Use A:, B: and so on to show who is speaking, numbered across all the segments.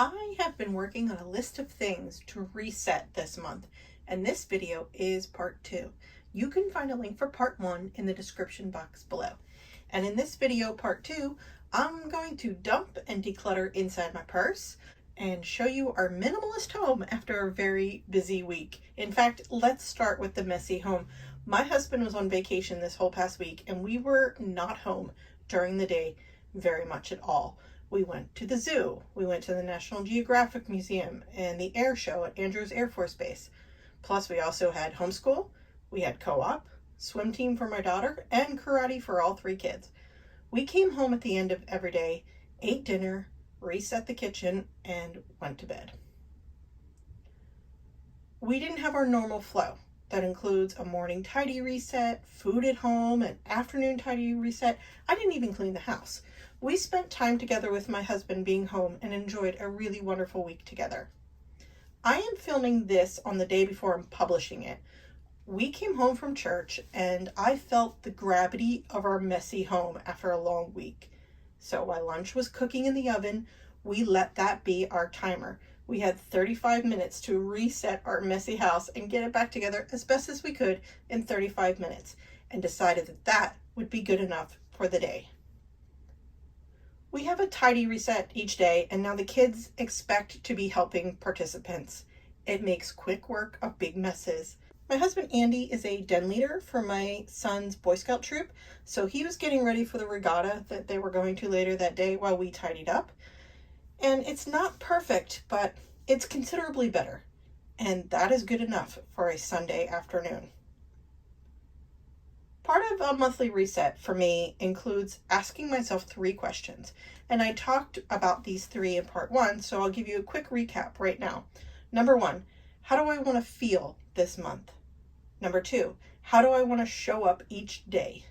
A: I have been working on a list of things to reset this month, and this video is part 2. You can find a link for part 1 in the description box below. And in this video, part 2, I'm going to dump and declutter inside my purse and show you our minimalist home after a very busy week. In fact, let's start with the messy home. My husband was on vacation this whole past week, and we were not home during the day very much at all. We went to the zoo, we went to the National Geographic Museum and the air show at Andrews Air Force Base. Plus we also had homeschool, we had co-op, swim team for my daughter, and karate for all 3 kids. We came home at the end of every day, ate dinner, reset the kitchen, and went to bed. We didn't have our normal flow. That includes a morning tidy reset, food at home, an afternoon tidy reset. I didn't even clean the house. We spent time together with my husband being home and enjoyed a really wonderful week together. I am filming this on the day before I'm publishing it. We came home from church and I felt the gravity of our messy home after a long week. So while lunch was cooking in the oven, we let that be our timer. We had 35 minutes to reset our messy house and get it back together as best as we could in 35 minutes, and decided that that would be good enough for the day. We have a tidy reset each day, and now the kids expect to be helping participants. It makes quick work of big messes. My husband Andy is a den leader for my son's Boy Scout troop, so he was getting ready for the regatta that they were going to later that day while we tidied up. And it's not perfect, but it's considerably better, and that is good enough for a Sunday afternoon. Part of a monthly reset for me includes asking myself 3 questions, and I talked about these 3 in part 1, so I'll give you a quick recap right now. Number 1, how do I want to feel this month? Number 2, how do I want to show up each day?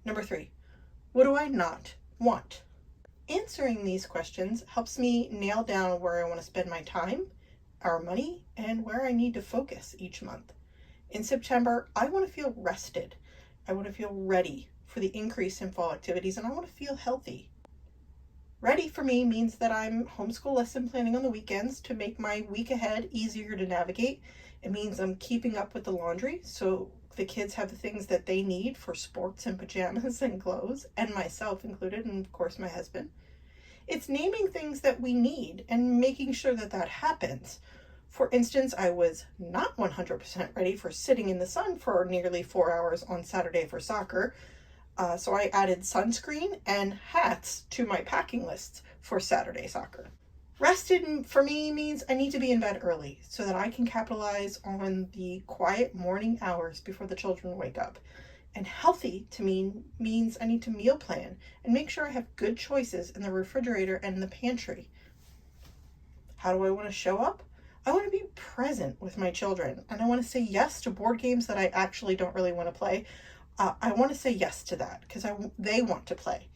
A: Number 3, what do I not want? Answering these questions helps me nail down where I want to spend my time, our money, and where I need to focus each month. In September, I want to feel rested. I want to feel ready for the increase in fall activities, and I want to feel healthy. Ready for me means that I'm homeschool lesson planning on the weekends to make my week ahead easier to navigate. It means I'm keeping up with the laundry so the kids have the things that they need for sports and pajamas and clothes, and myself included, and of course my husband. It's naming things that we need and making sure that that happens. For instance, I was not 100% ready for sitting in the sun for nearly 4 hours on Saturday for soccer, so I added sunscreen and hats to my packing lists for Saturday soccer. Rested for me means I need to be in bed early so that I can capitalize on the quiet morning hours before the children wake up. And healthy to me means I need to meal plan and make sure I have good choices in the refrigerator and in the pantry. How do I want to show up? I want to be present with my children, and I want to say yes to board games that I actually don't really want to play. I want to say yes to that because they want to play.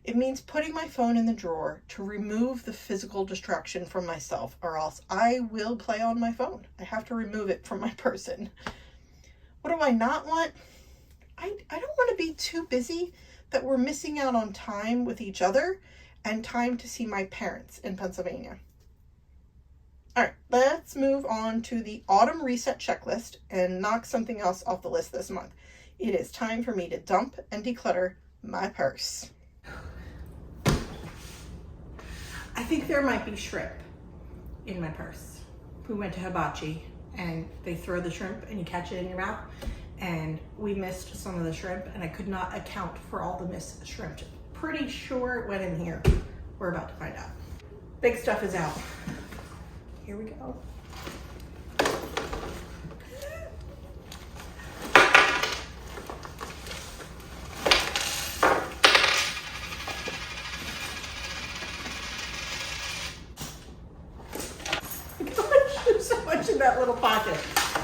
A: It means putting my phone in the drawer to remove the physical distraction from myself, or else I will play on my phone. I have to remove it from my person. What do I not want? I don't want to be too busy that we're missing out on time with each other and time to see my parents in Pennsylvania. All right, let's move on to the autumn reset checklist and knock something else off the list this month. It is time for me to dump and declutter my purse. I think there might be shrimp in my purse. We went to hibachi and they throw the shrimp and you catch it in your mouth, and we missed some of the shrimp and I could not account for all the missed shrimp. Pretty sure it went in here. We're about to find out. Big stuff is out. Here we go. There's so much in that little pocket.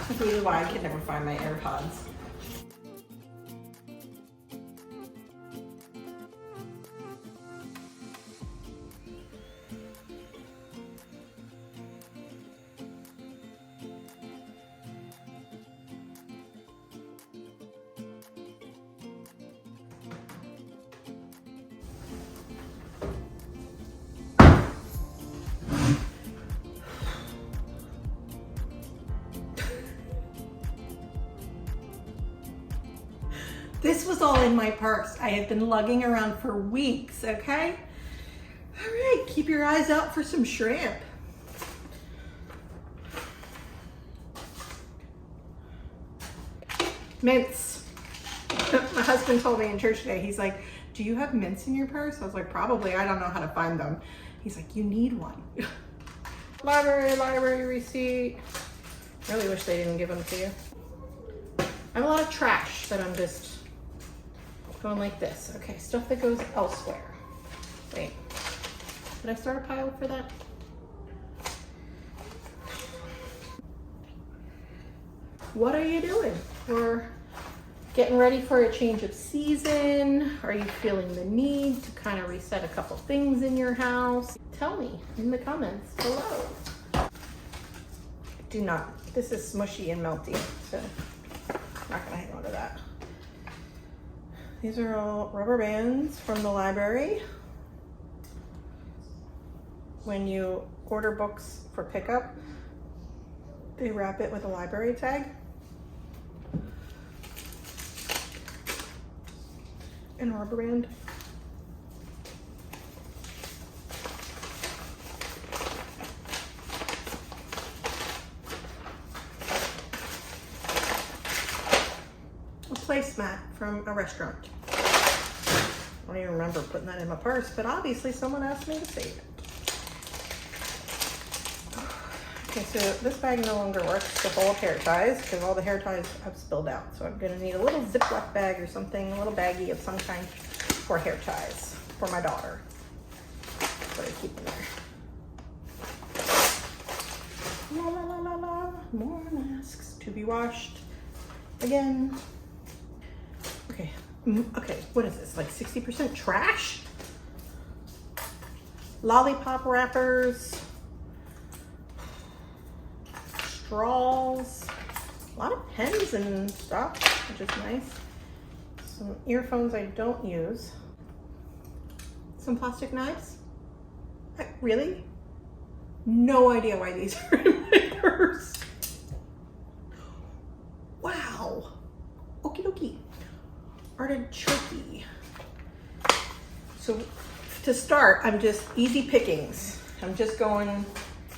A: This is why I can never find my AirPods. This was all in my purse. I had been lugging around for weeks, okay? All right, keep your eyes out for some shrimp. Mints. My husband told me in church today, he's like, do you have mints in your purse? I was like, probably, I don't know how to find them. He's like, you need one. Library receipt. Really wish they didn't give them to you. I have a lot of trash that I'm just going like this. Okay, stuff that goes elsewhere. Wait, did I start a pile for that? What are you doing? We're getting ready for a change of season. Are you feeling the need to kind of reset a couple things in your house? Tell me in the comments below. Do not. This is smushy and melty, so I'm not gonna hang on to that. These are all rubber bands from the library. When you order books for pickup, they wrap it with a library tag. And a rubber band. A placemat from a restaurant. I don't even remember putting that in my purse, but obviously someone asked me to save it. Okay, so this bag no longer works to hold hair ties because all the hair ties have spilled out. So I'm gonna need a little Ziploc bag or something, a little baggie of some kind for hair ties for my daughter. What I keep in there. La la la la la, more masks to be washed again. Okay, what is this, like 60% trash? Lollipop wrappers. Straws, a lot of pens and stuff, which is nice. Some earphones I don't use. Some plastic knives. Really? No idea why these are in my purse. Wow. Okie dokie. Artichoke. So to start, I'm just easy pickings. I'm just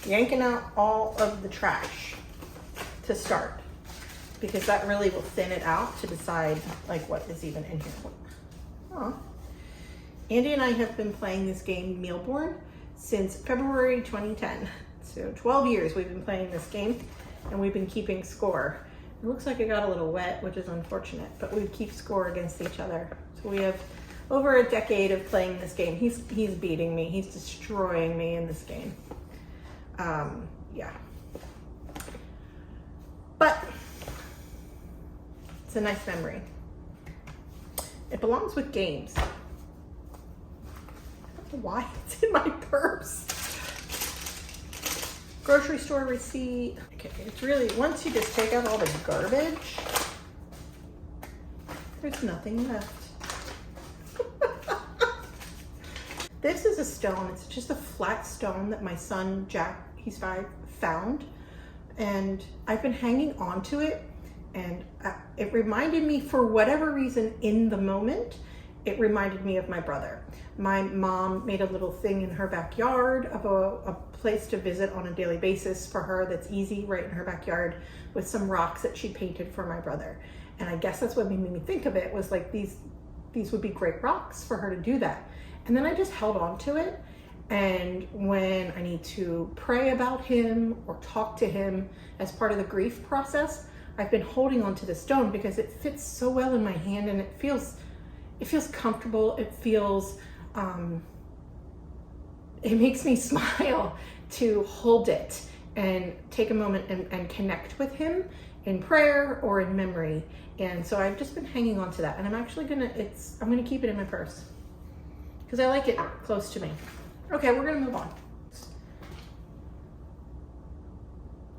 A: yanking out all of the trash to start, because that really will thin it out to decide like what is even in here. Oh. Andy and I have been playing this game Mille Bournes since February 2010. So 12 years we've been playing this game and we've been keeping score. It looks like it got a little wet, which is unfortunate, but we keep score against each other. So we have over a decade of playing this game. He's beating me, he's destroying me in this game. Yeah. But it's a nice memory. It belongs with games. I don't know why it's in my purse. Grocery store receipt. Okay, it's really, once you just take out all the garbage, there's nothing left. This is a stone. It's just a flat stone that my son, Jack, he's 5, found. And I've been hanging on to it. And it reminded me, for whatever reason in the moment, it reminded me of my brother. My mom made a little thing in her backyard of a place to visit on a daily basis for her that's easy, right in her backyard, with some rocks that she painted for my brother. And I guess that's what made me think of it, was like these would be great rocks for her to do that. And then I just held on to it. And when I need to pray about him or talk to him as part of the grief process, I've been holding on to the stone because it fits so well in my hand and it feels comfortable. It feels, it makes me smile to hold it and take a moment and connect with him in prayer or in memory. And so I've just been hanging on to that, and I'm actually I'm gonna keep it in my purse because I like it close to me. Okay, we're gonna move on.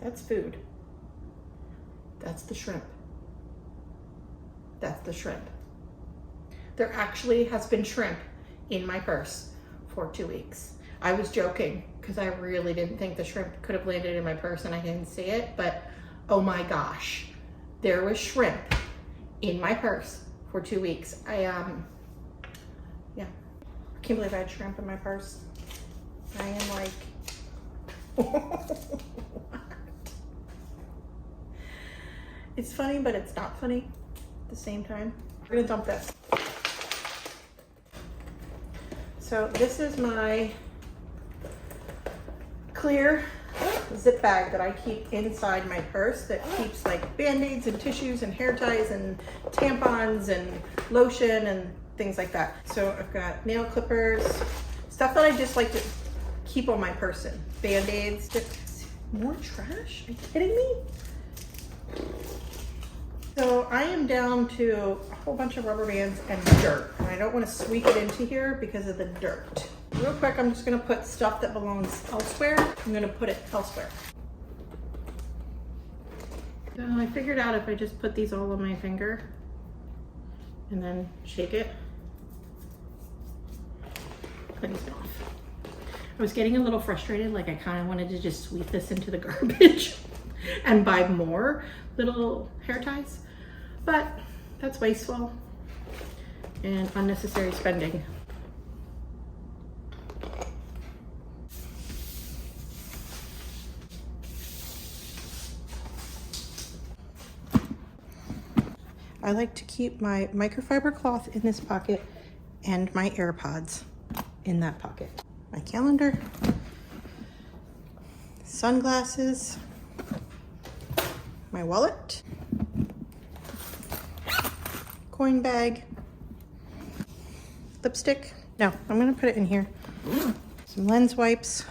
A: That's food. That's the shrimp. That's the shrimp. There actually has been shrimp in my purse for 2 weeks. I was joking because I really didn't think the shrimp could have landed in my purse and I didn't see it, but oh my gosh, there was shrimp in my purse for 2 weeks. Yeah, I can't believe I had shrimp in my purse. I am like, what? It's funny, but it's not funny at the same time. We're gonna dump this. So this is my clear zip bag that I keep inside my purse that keeps like band-aids and tissues and hair ties and tampons and lotion and things like that. So I've got nail clippers, stuff that I just like to keep on my person. Band-aids. More trash? Are you kidding me? So I am down to a whole bunch of rubber bands and dirt. And I don't want to sweep it into here because of the dirt. Real quick, I'm just going to put stuff that belongs elsewhere. I'm going to put it elsewhere. So I figured out if I just put these all on my finger and then shake it, putting it off. I was getting a little frustrated, like I kind of wanted to just sweep this into the garbage and buy more little hair ties, but that's wasteful and unnecessary spending. I like to keep my microfiber cloth in this pocket and my AirPods in that pocket. My calendar, sunglasses, my wallet, coin bag, lipstick. No, I'm gonna put it in here. Some lens wipes,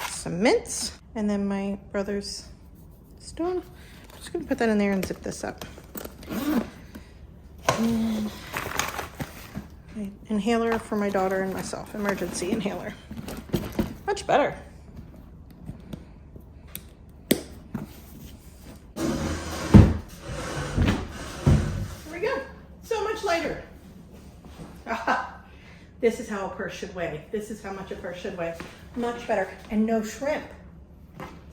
A: some mints, and then my brother's stone. I'm just gonna put that in there and zip this up. And my inhaler for my daughter and myself, emergency inhaler. Much better. There we go. So much lighter. This is how a purse should weigh. This is how much a purse should weigh. Much better. And no shrimp.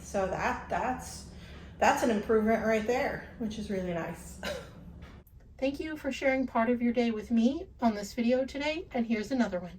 A: So that's an improvement right there, which is really nice. Thank you for sharing part of your day with me on this video today, and here's another one.